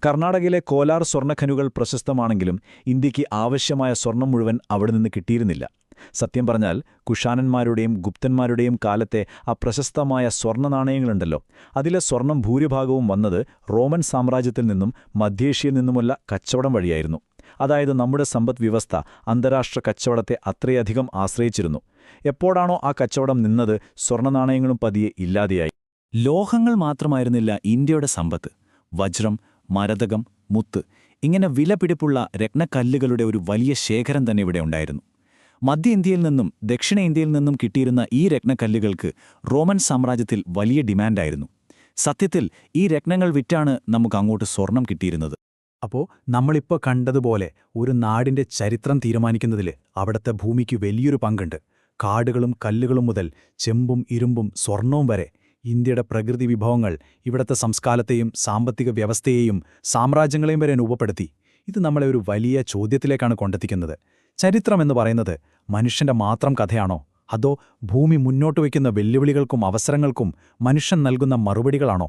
കർണാടകയിലെ കോലാർ സ്വർണ്ണഖനുകൾ പ്രശസ്തമാണെങ്കിലും ഇന്ത്യക്ക് ആവശ്യമായ സ്വർണം മുഴുവൻ അവിടെ നിന്ന് കിട്ടിയിരുന്നില്ല. സത്യം പറഞ്ഞാൽ കുഷാനന്മാരുടെയും ഗുപ്തന്മാരുടെയും കാലത്തെ ആ പ്രശസ്തമായ സ്വർണ്ണ നാണയങ്ങളുണ്ടല്ലോ, അതിലെ സ്വർണം ഭൂരിഭാഗവും വന്നത് റോമൻ സാമ്രാജ്യത്തിൽ നിന്നും മധ്യേഷ്യയിൽ നിന്നുമുള്ള കച്ചവടം വഴിയായിരുന്നു. അതായത് നമ്മുടെ സമ്പദ് വ്യവസ്ഥ അന്താരാഷ്ട്ര കച്ചവടത്തെ അത്രയധികം ആശ്രയിച്ചിരുന്നു. എപ്പോഴാണോ ആ കച്ചവടം നിന്നത്, സ്വർണ്ണനാണയങ്ങളും പതിയെ ഇല്ലാതെയായി. ലോഹങ്ങൾ മാത്രമായിരുന്നില്ല ഇന്ത്യയുടെ സമ്പത്ത്. വജ്രം, മരതകം, മുത്ത് ഇങ്ങനെ വിലപിടിപ്പുള്ള രത്നക്കല്ലുകളുടെ ഒരു വലിയ ശേഖരം തന്നെ ഇവിടെ ഉണ്ടായിരുന്നു. മധ്യ ഇന്ത്യയിൽ നിന്നും ദക്ഷിണേന്ത്യയിൽ നിന്നും കിട്ടിയിരുന്ന ഈ രത്നക്കല്ലുകൾക്ക് റോമൻ സാമ്രാജ്യത്തിൽ വലിയ ഡിമാൻഡായിരുന്നു. സത്യത്തിൽ ഈ രത്നങ്ങൾ വിറ്റാണ് നമുക്ക് അങ്ങോട്ട് സ്വർണം കിട്ടിയിരുന്നത്. അപ്പോൾ നമ്മളിപ്പോൾ കണ്ടതുപോലെ ഒരു നാടിന്റെ ചരിത്രം തീരുമാനിക്കുന്നതിൽ അവിടുത്തെ ഭൂമിക്ക് വലിയൊരു പങ്കുണ്ട്. കാടുകളും കല്ലുകളും മുതൽ ചെമ്പും ഇരുമ്പും സ്വർണവും വരെ ഇന്ത്യയുടെ പ്രകൃതി വിഭവങ്ങൾ ഇവിടത്തെ സംസ്കാരത്തെയും സാമ്പത്തിക വ്യവസ്ഥയെയും സാമ്രാജ്യങ്ങളെയും വരെ രൂപപ്പെടുത്തി. ഇത് നമ്മളെ ഒരു വലിയ ചോദ്യത്തിലേക്കാണ് കൊണ്ടെത്തിക്കുന്നത്. ചരിത്രമെന്ന് പറയുന്നത് മനുഷ്യന്റെ മാത്രം കഥയാണോ, അതോ ഭൂമി മുന്നോട്ട് വയ്ക്കുന്ന വെല്ലുവിളികൾക്കും അവസരങ്ങൾക്കും മനുഷ്യൻ നൽകുന്ന മറുപടികളാണോ?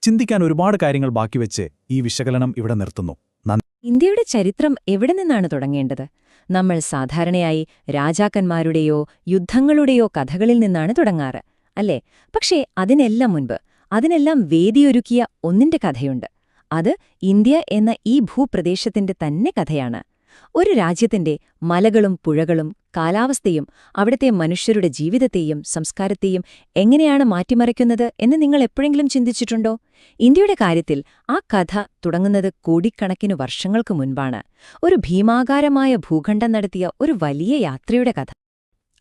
ചിന്തിക്കാൻ ഒരുപാട് കാര്യങ്ങൾ ബാക്കിവെച്ച് ഈ വിശകലനം ഇവിടെ നിർത്തുന്നു. ഇന്ത്യയുടെ ചരിത്രം എവിടെ നിന്നാണ് തുടങ്ങേണ്ടത്? നമ്മൾ സാധാരണയായി രാജാക്കന്മാരുടെയോ യുദ്ധങ്ങളുടെയോ കഥകളിൽ നിന്നാണ് തുടങ്ങാറ്, അല്ലേ? പക്ഷേ അതിനെല്ലാം വേദിയൊരുക്കിയ ഒന്നിന്റെ കഥയുണ്ട്. അത് ഇന്ത്യ എന്ന ഈ ഭൂപ്രദേശത്തിന്റെ തന്നെ കഥയാണ്. ഒരു രാജ്യത്തിന്റെ മലകളും പുഴകളും കാലാവസ്ഥയും അവിടുത്തെ മനുഷ്യരുടെ ജീവിതത്തെയും സംസ്കാരത്തെയും എങ്ങനെയാണ് മാറ്റിമറിക്കുന്നത് എന്ന് നിങ്ങൾ എപ്പോഴെങ്കിലും ചിന്തിച്ചിട്ടുണ്ടോ? ഇന്ത്യയുടെ കാര്യത്തിൽ ആ കഥ തുടങ്ങുന്നത് കോടിക്കണക്കിനു വർഷങ്ങൾക്ക് മുൻപാണ്. ഒരു ഭീമാകാരമായ ഭൂഖണ്ഡം നടത്തിയ ഒരു വലിയ യാത്രയുടെ കഥ.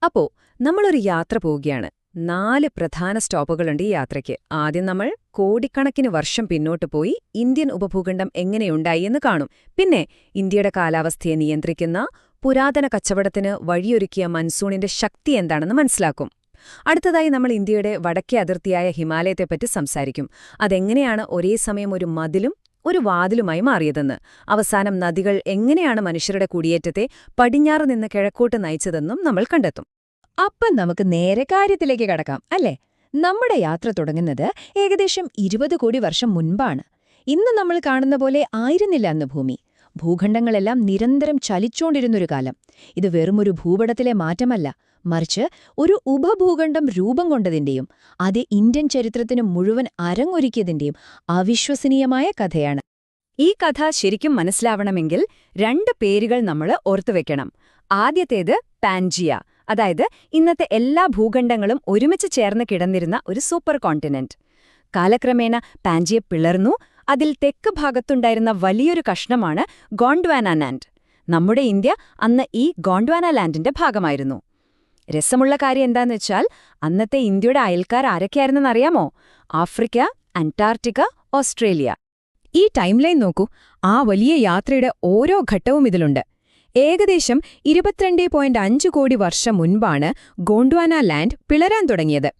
അപ്പോ നമ്മളൊരു യാത്ര പോവുകയാണ്. 4 പ്രധാന സ്റ്റോപ്പുകളുണ്ട് ഈ യാത്രയ്ക്ക്. ആദ്യം നമ്മൾ കോടിക്കണക്കിന് വർഷം പിന്നോട്ട് പോയി ഇന്ത്യൻ ഉപഭൂഖണ്ഡം എങ്ങനെയുണ്ടായി എന്ന് കാണും. പിന്നെ ഇന്ത്യയുടെ കാലാവസ്ഥയെ നിയന്ത്രിക്കുന്ന പുരാതന കച്ചവടത്തിന് വഴിയൊരുക്കിയ മൺസൂണിന്റെ ശക്തി എന്താണെന്ന് മനസ്സിലാക്കും. അടുത്തതായി നമ്മൾ ഇന്ത്യയുടെ വടക്കേ അതിർത്തിയായ ഹിമാലയത്തെപ്പറ്റി സംസാരിക്കും. അതെങ്ങനെയാണ് ഒരേ സമയം ഒരു മതിലും ഒരു വാതിലുമായി മാറിയതെന്ന്. അവസാനം നദികൾ എങ്ങനെയാണ് മനുഷ്യരുടെ കുടിയേറ്റത്തെ പടിഞ്ഞാറ് നിന്ന് കിഴക്കോട്ട് നയിച്ചതെന്നും നമ്മൾ കണ്ടെത്തും. അപ്പം നമുക്ക് നേരെ കാര്യത്തിലേക്ക് കടക്കാം, അല്ലേ? നമ്മുടെ യാത്ര തുടങ്ങുന്നത് ഏകദേശം 20 കോടി വർഷം മുൻപാണ്. ഇന്ന് നമ്മൾ കാണുന്ന പോലെ ആയിരുന്നില്ല അന്ന് ഭൂമി. ഭൂഖണ്ഡങ്ങളെല്ലാം നിരന്തരം ചലിച്ചോണ്ടിരുന്നൊരു കാലം. ഇത് വെറുമൊരു ഭൂപടത്തിലെ മാറ്റമല്ല, മറിച്ച് ഒരു ഉപഭൂഖണ്ഡം രൂപം കൊണ്ടതിന്റെയും അത് ഇന്ത്യൻ ചരിത്രത്തിന് മുഴുവൻ അരങ്ങൊരുക്കിയതിന്റെയും അവിശ്വസനീയമായ കഥയാണ്. ഈ കഥ ശരിക്കും മനസ്സിലാവണമെങ്കിൽ 2 പേരുകൾ നമ്മൾ ഓർത്തുവെക്കണം. ആദ്യത്തേത് പാൻജിയ, അതായത് ഇന്നത്തെ എല്ലാ ഭൂഖണ്ഡങ്ങളും ഒരുമിച്ച് ചേർന്ന് കിടന്നിരുന്ന ഒരു സൂപ്പർ കോണ്ടിനെന്റ്. കാലക്രമേണ പാൻജിയ പിളർന്നു. അതിൽ തെക്ക് ഭാഗത്തുണ്ടായിരുന്ന വലിയൊരു കഷ്ണമാണ് ഗോണ്ട്വാന ലാൻഡ്. നമ്മുടെ ഇന്ത്യ അന്ന് ഈ ഗോണ്ട്വാന ലാൻഡിന്റെ ഭാഗമായിരുന്നു. രസമുള്ള കാര്യം എന്താന്ന് വെച്ചാൽ അന്നത്തെ ഇന്ത്യയുടെ അയൽക്കാർ ആരൊക്കെയായിരുന്നെന്നറിയാമോ? Africa, Antarctica, Australia. ഈ ടൈം ലൈൻ നോക്കൂ. ആ വലിയ യാത്രയുടെ ഓരോ ഘട്ടവും ഇതിലുണ്ട്. ഏകദേശം 22.5 കോടി വർഷം മുൻപാണ് ഗോണ്ട്വാന ലാൻഡ് പിളരാൻ തുടങ്ങിയത്.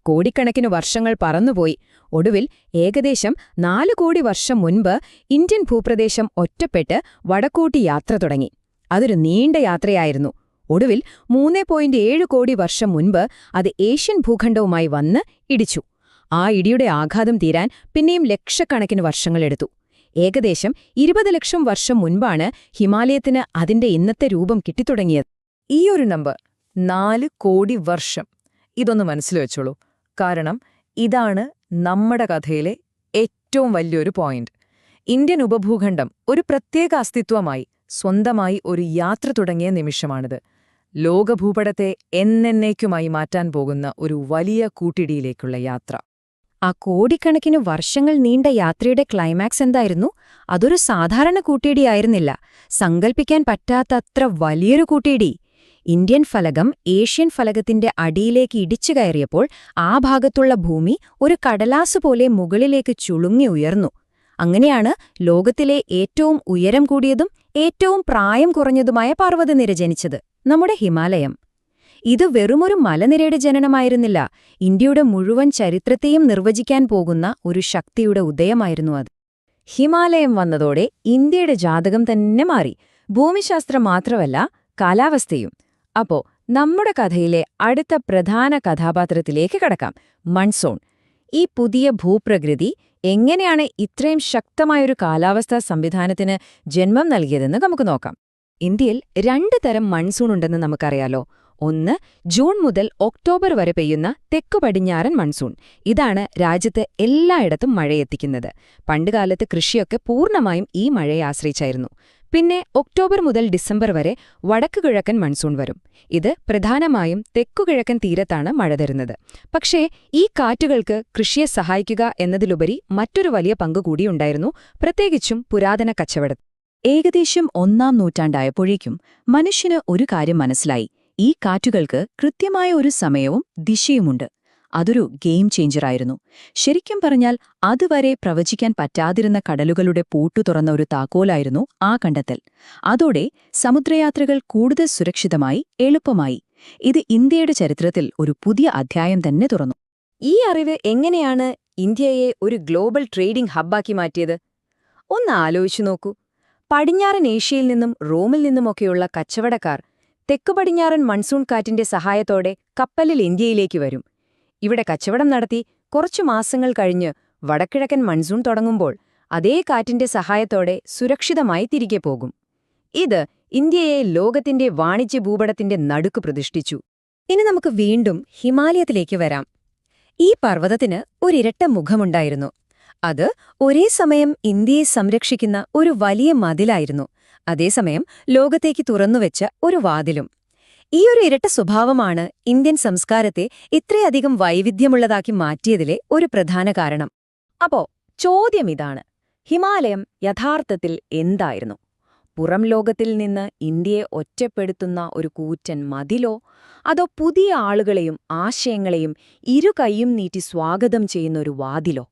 കോടിക്കണക്കിനു വർഷങ്ങൾ പറന്നുപോയി. ഒടുവിൽ ഏകദേശം 4 കോടി വർഷം മുൻപ് ഇന്ത്യൻ ഭൂപ്രദേശം ഒറ്റപ്പെട്ട് വടക്കോട്ട് യാത്ര തുടങ്ങി. അതൊരു നീണ്ട യാത്രയായിരുന്നു. ഒടുവിൽ 3.7 കോടി വർഷം മുൻപ് അത് ഏഷ്യൻ ഭൂഖണ്ഡവുമായി വന്ന് ഇടിച്ചു. ആ ഇടിയുടെ ആഘാതം തീരാൻ പിന്നെയും ലക്ഷക്കണക്കിന് വർഷങ്ങളെടുത്തു. ഏകദേശം 20 ലക്ഷം വർഷം മുൻപാണ് ഹിമാലയത്തിന് അതിന്റെ ഇന്നത്തെ രൂപം കിട്ടിത്തുടങ്ങിയത്. ഈയൊരു നമ്പർ 4 കോടി വർഷം ഇതൊന്ന് മനസ്സിൽ വെച്ചോളൂ. കാരണം ഇതാണ് നമ്മുടെ കഥയിലെ ഏറ്റവും വലിയൊരു പോയിന്റ്. ഇന്ത്യൻ ഉപഭൂഖണ്ഡം ഒരു പ്രത്യേക അസ്തിത്വമായി സ്വന്തമായി ഒരു യാത്ര തുടങ്ങിയ നിമിഷമാണിത്. ലോകഭൂപടത്തെ എന്നേക്കുമായി മാറ്റാൻ പോകുന്ന ഒരു വലിയ കൂട്ടിടിയിലേക്കുള്ള യാത്ര. ആ കോടിക്കണക്കിന് വർഷങ്ങൾ നീണ്ട യാത്രയുടെ ക്ലൈമാക്സ് എന്തായിരുന്നു? അതൊരു സാധാരണ കൂട്ടിയിടിയായിരുന്നില്ല, സങ്കൽപ്പിക്കാൻ പറ്റാത്തത്ര വലിയൊരു കൂട്ടിയിടി. ഇന്ത്യൻ ഫലകം ഏഷ്യൻ ഫലകത്തിന്റെ അടിയിലേക്ക് ഇടിച്ചു കയറിയപ്പോൾ ആ ഭാഗത്തുള്ള ഭൂമി ഒരു കടലാസ് പോലെ മുകളിലേക്ക് ചുളുങ്ങി ഉയർന്നു. അങ്ങനെയാണ് ലോകത്തിലെ ഏറ്റവും ഉയരം കൂടിയതും ഏറ്റവും പ്രായം കുറഞ്ഞതുമായ പർവ്വതനിര ജനിച്ചത്, നമ്മുടെ ഹിമാലയം. ഇത് വെറുമൊരു മലനിരയുടെ ജനനമായിരുന്നില്ല, ഇന്ത്യയുടെ മുഴുവൻ ചരിത്രത്തെയും നിർവചിക്കാൻ പോകുന്ന ഒരു ശക്തിയുടെ ഉദയമായിരുന്നു അത്. ഹിമാലയം വന്നതോടെ ഇന്ത്യയുടെ ജാതകം തന്നെ മാറി. ഭൂമിശാസ്ത്രം മാത്രമല്ല, കാലാവസ്ഥയും. അപ്പോ നമ്മുടെ കഥയിലെ അടുത്ത പ്രധാന കഥാപാത്രത്തിലേക്ക് കടക്കാം, മൺസൂൺ. ഈ പുതിയ ഭൂപ്രകൃതി എങ്ങനെയാണ് ഇത്രയും ശക്തമായൊരു കാലാവസ്ഥാ സംവിധാനത്തിന് ജന്മം നൽകിയതെന്ന് നമുക്ക് നോക്കാം. ഇന്ത്യയിൽ 2 തരം മൺസൂൺ ഉണ്ടെന്ന് നമുക്കറിയാലോ. ഒന്ന്, ജൂൺ മുതൽ ഒക്ടോബർ വരെ പെയ്യുന്ന തെക്കു പടിഞ്ഞാറൻ മൺസൂൺ. ഇതാണ് രാജ്യത്ത് എല്ലായിടത്തും മഴയെത്തിക്കുന്നത്. പണ്ടുകാലത്ത് കൃഷിയൊക്കെ പൂർണ്ണമായും ഈ മഴയെ ആശ്രയിച്ചായിരുന്നു. പിന്നെ ഒക്ടോബർ മുതൽ ഡിസംബർ വരെ വടക്കുകിഴക്കൻ മൺസൂൺ വരും. ഇത് പ്രധാനമായും തെക്കുകിഴക്കൻ തീരത്താണ് മഴ തരുന്നത്. പക്ഷേ ഈ കാറ്റുകൾക്ക് കൃഷിയെ സഹായിക്കുക എന്നതിലുപരി മറ്റൊരു വലിയ പങ്കുകൂടിയുണ്ടായിരുന്നു, പ്രത്യേകിച്ചും പുരാതന കച്ചവടം. ഏകദേശം 1-ാം നൂറ്റാണ്ടായപ്പോഴേക്കും മനുഷ്യന് ഒരു കാര്യം മനസ്സിലായി: ഈ കാറ്റുകൾക്ക് കൃത്യമായ ഒരു സമയവും ദിശയുമുണ്ട്. അതൊരു ഗെയിം ചേഞ്ചറായിരുന്നു. ശരിക്കും പറഞ്ഞാൽ അതുവരെ പ്രവചിക്കാൻ പറ്റാതിരുന്ന കടലുകളുടെ പൂട്ടു തുറന്ന ഒരു താക്കോലായിരുന്നു ആ കണ്ടെത്തൽ. അതോടെ സമുദ്രയാത്രകൾ കൂടുതൽ സുരക്ഷിതമായി, എളുപ്പമായി. ഇത് ഇന്ത്യയുടെ ചരിത്രത്തിൽ ഒരു പുതിയ അധ്യായം തന്നെ തുറന്നു. ഈ അറിവ് എങ്ങനെയാണ് ഇന്ത്യയെ ഒരു ഗ്ലോബൽ ട്രേഡിംഗ് ഹബ്ബാക്കി മാറ്റിയത്? ഒന്ന് ആലോചിച്ചു നോക്കൂ. പടിഞ്ഞാറൻ ഏഷ്യയിൽ നിന്നും റോമിൽ നിന്നുമൊക്കെയുള്ള കച്ചവടക്കാർ തെക്കു പടിഞ്ഞാറൻ മൺസൂൺ കാറ്റിന്റെ സഹായത്തോടെ കപ്പലിൽ ഇന്ത്യയിലേക്ക് വരും. ഇവിടെ കച്ചവടം നടത്തി കുറച്ചു മാസങ്ങൾ കഴിഞ്ഞ് വടക്കിഴക്കൻ മൺസൂൺ തുടങ്ങുമ്പോൾ അതേ കാറ്റിന്റെ സഹായത്തോടെ സുരക്ഷിതമായി തിരികെ പോകും. ഇത് ഇന്ത്യയെ ലോകത്തിന്റെ വാണിജ്യ ഭൂപടത്തിന്റെ നടുക്ക് പ്രതിഷ്ഠിച്ചു. ഇനി നമുക്ക് വീണ്ടും ഹിമാലയത്തിലേക്ക് വരാം. ഈ പർവ്വതത്തിന് ഒരിരട്ട മുഖമുണ്ടായിരുന്നു. അത് ഒരേ സമയം ഇന്ത്യയെ സംരക്ഷിക്കുന്ന ഒരു വലിയ മതിലായിരുന്നു, അതേസമയം ലോകത്തേക്ക് തുറന്നുവെച്ച ഒരു വാതിലും. ഈയൊരു ഇരട്ട സ്വഭാവമാണ് ഇന്ത്യൻ സംസ്കാരത്തെ ഇത്രയധികം വൈവിധ്യമുള്ളതാക്കി മാറ്റിയതിലെ ഒരു പ്രധാന കാരണം. അപ്പോ ചോദ്യമിതാണ്: ഹിമാലയം യഥാർത്ഥത്തിൽ എന്തായിരുന്നു? പുറം ലോകത്തിൽ നിന്ന് ഇന്ത്യയെ ഒറ്റപ്പെടുത്തുന്ന ഒരു കൂറ്റൻ മതിലോ, അതോ പുതിയ ആളുകളെയും ആശയങ്ങളെയും ഇരു കൈയും നീട്ടി സ്വാഗതം ചെയ്യുന്ന ഒരു വാതിലോ?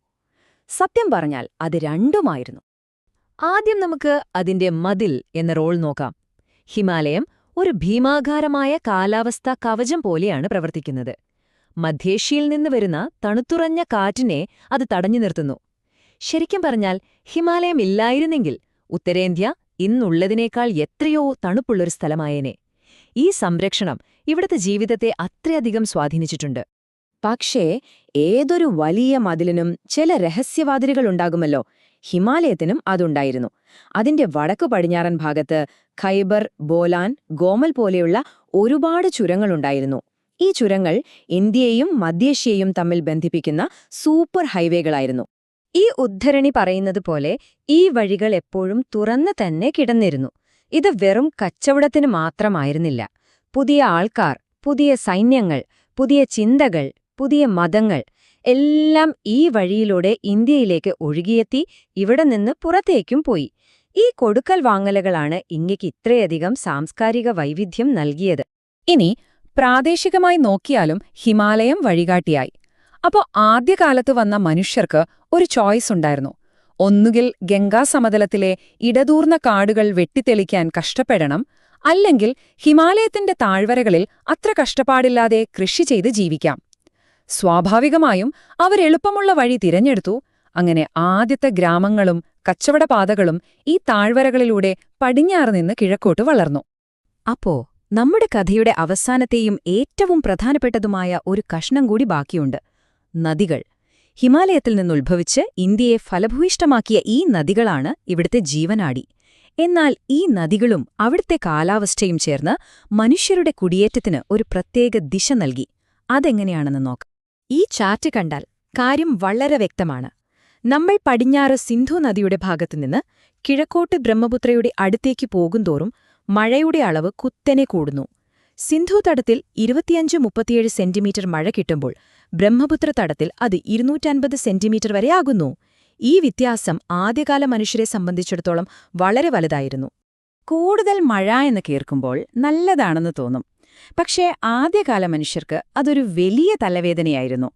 സത്യം പറഞ്ഞാൽ അത് രണ്ടുമായിരുന്നു. ആദ്യം നമുക്ക് അതിന്റെ മതിൽ എന്ന റോൾ നോക്കാം. ഹിമാലയം ഒരു ഭീമാകാരമായ കാലാവസ്ഥാ കവചം പോലെയാണ് പ്രവർത്തിക്കുന്നത്. മധ്യേഷ്യയിൽ നിന്ന് വരുന്ന തണുത്തുറഞ്ഞ കാറ്റിനെ അത് തടഞ്ഞു നിർത്തുന്നു. ശരിക്കും പറഞ്ഞാൽ ഹിമാലയം ഇല്ലായിരുന്നെങ്കിൽ ഉത്തരേന്ത്യ ഇന്നുള്ളതിനേക്കാൾ എത്രയോ തണുപ്പുള്ളൊരു സ്ഥലമായേനെ. ഈ സംരക്ഷണം ഇവിടുത്തെ ജീവിതത്തെ അത്രയധികം സ്വാധീനിച്ചിട്ടുണ്ട്. പക്ഷേ ഏതൊരു വലിയ മതിലിനും ചില രഹസ്യവാതിലുകളുണ്ടാകുമല്ലോ. ഹിമാലയത്തിനും അതുണ്ടായിരുന്നു. അതിന്റെ വടക്കു പടിഞ്ഞാറൻ ഭാഗത്ത് ഖൈബർ, ബോലാൻ, ഗോമൽ പോലെയുള്ള ഒരുപാട് ചുരങ്ങളുണ്ടായിരുന്നു. ഈ ചുരങ്ങൾ ഇന്ത്യയെയും മധ്യേഷ്യയും തമ്മിൽ ബന്ധിപ്പിക്കുന്ന സൂപ്പർ ഹൈവേകളായിരുന്നു. ഈ ഉദ്ധരണി പറയുന്നത് പോലെ ഈ വഴികൾ എപ്പോഴും തുറന്നു തന്നെ കിടന്നിരുന്നു. ഇത് വെറും കച്ചവടത്തിന് മാത്രമായിരുന്നില്ല. പുതിയ ആൾക്കാർ, പുതിയ സൈന്യങ്ങൾ, പുതിയ ചിന്തകൾ, പുതിയ മതങ്ങൾ എല്ലാം ഈ വഴിയിലൂടെ ഇന്ത്യയിലേക്ക് ഒഴുകിയെത്തി ഇവിടെ നിന്ന് പുറത്തേക്കും പോയി. ഈ കൊടുക്കൽ വാങ്ങലുകളാണ് ഇന്ത്യക്ക് ഇത്രയധികം സാംസ്കാരിക വൈവിധ്യം നൽകിയത്. ഇനി പ്രാദേശികമായി നോക്കിയാലും ഹിമാലയം വഴികാട്ടിയായി. അപ്പോ ആദ്യകാലത്ത് വന്ന മനുഷ്യർക്ക് ഒരു ചോയ്സ് ഉണ്ടായിരുന്നു. ഒന്നുകിൽ ഗംഗാസമതലത്തിലെ ഇടതൂർന്ന കാടുകൾ വെട്ടിത്തെളിക്കാൻ കഷ്ടപ്പെടണം, അല്ലെങ്കിൽ ഹിമാലയത്തിന്റെ താഴ്വരകളിൽ അത്ര കഷ്ടപ്പാടില്ലാതെ കൃഷി ചെയ്ത് ജീവിക്കാം. സ്വാഭാവികമായും അവരെളുപ്പമുള്ള വഴി തിരഞ്ഞെടുത്തു. അങ്ങനെ ആദ്യത്തെ ഗ്രാമങ്ങളും കച്ചവടപാതകളും ഈ താഴ്വരകളിലൂടെ പടിഞ്ഞാറ് നിന്ന് കിഴക്കോട്ട് വളർന്നു. അപ്പോ നമ്മുടെ കഥയുടെ അവസാനത്തെയും ഏറ്റവും പ്രധാനപ്പെട്ടതുമായ ഒരു കഷ്ണം കൂടി ബാക്കിയുണ്ട്. നദികൾ. ഹിമാലയത്തിൽ നിന്നുത്ഭവിച്ച് ഇന്ത്യയെ ഫലഭൂയിഷ്ടമാക്കിയ ഈ നദികളാണ് ഇവിടുത്തെ ജീവനാടി. എന്നാൽ ഈ നദികളും അവിടുത്തെ കാലാവസ്ഥയും ചേർന്ന് മനുഷ്യരുടെ കുടിയേറ്റത്തിന് ഒരു പ്രത്യേക ദിശ നൽകി. അതെങ്ങനെയാണെന്ന് നോക്കാം. ഈ ചാർട്ട് കണ്ടാൽ കാര്യം വളരെ വ്യക്തമാണ്. നമ്മൾ പടിഞ്ഞാറ് സിന്ധു നദിയുടെ ഭാഗത്തുനിന്ന് കിഴക്കോട്ട് ബ്രഹ്മപുത്രയുടെ അടുത്തേക്ക് പോകുന്തോറും മഴയുടെ അളവ് കുത്തനെ കൂടുന്നു. സിന്ധു തടത്തിൽ 25-37 സെന്റിമീറ്റർ മഴ കിട്ടുമ്പോൾ ബ്രഹ്മപുത്ര തടത്തിൽ അത് 250 സെന്റിമീറ്റർ വരെ ആകുന്നു. ഈ വ്യത്യാസം ആദ്യകാല മനുഷ്യരെ സംബന്ധിച്ചിടത്തോളം വളരെ വലുതായിരുന്നു. കൂടുതൽ മഴ എന്ന് കേൾക്കുമ്പോൾ നല്ലതാണെന്ന് തോന്നും. പക്ഷേ ആദ്യകാല മനുഷ്യർക്ക് അതൊരു വലിയ തലവേദനയായിരുന്നു.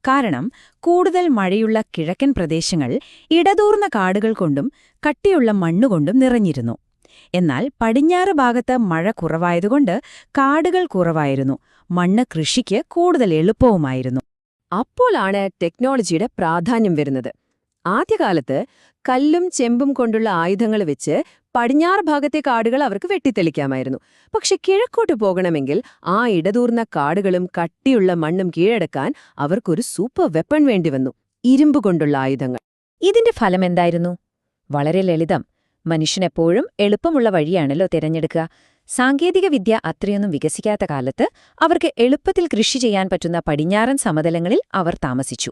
കാരണം കൂടുതൽ മഴയുള്ള കിഴക്കൻ പ്രദേശങ്ങൾ ഇടതൂർന്ന കാടുകൾ കൊണ്ടും കട്ടിയുള്ള മണ്ണുകൊണ്ടും നിറഞ്ഞിരുന്നു. എന്നാൽ പടിഞ്ഞാറ് ഭാഗത്ത് മഴ കുറവായതുകൊണ്ട് കാടുകൾ കുറവായിരുന്നു. മണ്ണ് കൃഷിക്ക് കൂടുതൽ എളുപ്പവുമായിരുന്നു. അപ്പോഴാണ് ടെക്നോളജിയുടെ പ്രാധാന്യം വരുന്നത്. ആദ്യകാലത്ത് കല്ലും ചെമ്പും കൊണ്ടുള്ള ആയുധങ്ങൾ വെച്ച് പടിഞ്ഞാറ് ഭാഗത്തെ കാടുകൾ അവർക്ക് വെട്ടിത്തെളിക്കാമായിരുന്നു. പക്ഷെ കിഴക്കോട്ട് പോകണമെങ്കിൽ ആ ഇടതൂർന്ന കാടുകളും കട്ടിയുള്ള മണ്ണും കീഴടക്കാൻ അവർക്കൊരു സൂപ്പർ വെപ്പൺ വേണ്ടിവന്നു: ഇരുമ്പ് കൊണ്ടുള്ള ആയുധങ്ങൾ. ഇതിന്റെ ഫലമെന്തായിരുന്നു? വളരെ ലളിതം. മനുഷ്യനെപ്പോഴും എളുപ്പമുള്ള വഴിയാണല്ലോ തിരഞ്ഞെടുക്കുക. സാങ്കേതികവിദ്യ അത്രയൊന്നും വികസിക്കാത്ത കാലത്ത് അവർക്ക് എളുപ്പത്തിൽ കൃഷി ചെയ്യാൻ പറ്റുന്ന പടിഞ്ഞാറൻ സമതലങ്ങളിൽ അവർ താമസിച്ചു.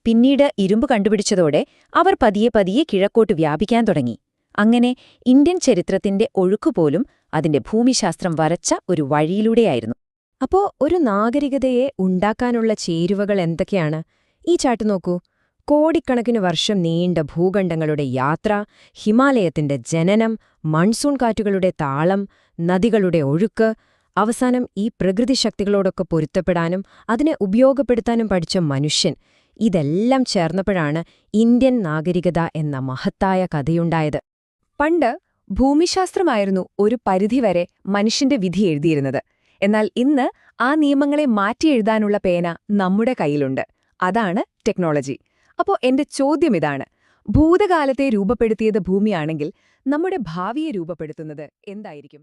പിന്നീട് ഇരുമ്പ് കണ്ടുപിടിച്ചതോടെ അവർ പതിയെ പതിയെ കിഴക്കോട്ട് വ്യാപിക്കാൻ തുടങ്ങി. അങ്ങനെ ഇന്ത്യൻ ചരിത്രത്തിന്റെ ഒഴുക്കുപോലും അതിന്റെ ഭൂമിശാസ്ത്രം വരച്ച ഒരു വഴിയിലൂടെയായിരുന്നു. അപ്പോ ഒരു നാഗരികതയെ ഉണ്ടാക്കാനുള്ള ചേരുവകൾ എന്തൊക്കെയാണ്? ഈ ചാട്ട് നോക്കൂ. കോടിക്കണക്കിന് വർഷം നീണ്ട ഭൂഖണ്ഡങ്ങളുടെ യാത്ര, ഹിമാലയത്തിന്റെ ജനനം, മൺസൂൺ കാറ്റുകളുടെ താളം, നദികളുടെ ഒഴുക്ക്, അവസാനം ഈ പ്രകൃതിശക്തികളോടൊക്കെ പൊരുത്തപ്പെടാനും അതിനെ ഉപയോഗപ്പെടുത്താനും പഠിച്ച മനുഷ്യൻ. ഇതെല്ലാം ചേർന്നപ്പോഴാണ് ഇന്ത്യൻ നാഗരികത എന്ന മഹത്തായ കഥയുണ്ടായത്. പണ്ട് ഭൂമിശാസ്ത്രമായിരുന്നു ഒരു പരിധിവരെ മനുഷ്യന്റെ വിധി എഴുതിയിരുന്നത്. എന്നാൽ ഇന്ന് ആ നിയമങ്ങളെ മാറ്റിയെഴുതാനുള്ള പേന നമ്മുടെ കയ്യിലുണ്ട്. അതാണ് ടെക്നോളജി. അപ്പോൾ എന്റെ ചോദ്യമിതാണ്: ഭൂതകാലത്തെ രൂപപ്പെടുത്തിയത് ഭൂമിയാണെങ്കിൽ നമ്മുടെ ഭാവിയെ രൂപപ്പെടുത്തുന്നത് എന്തായിരിക്കും?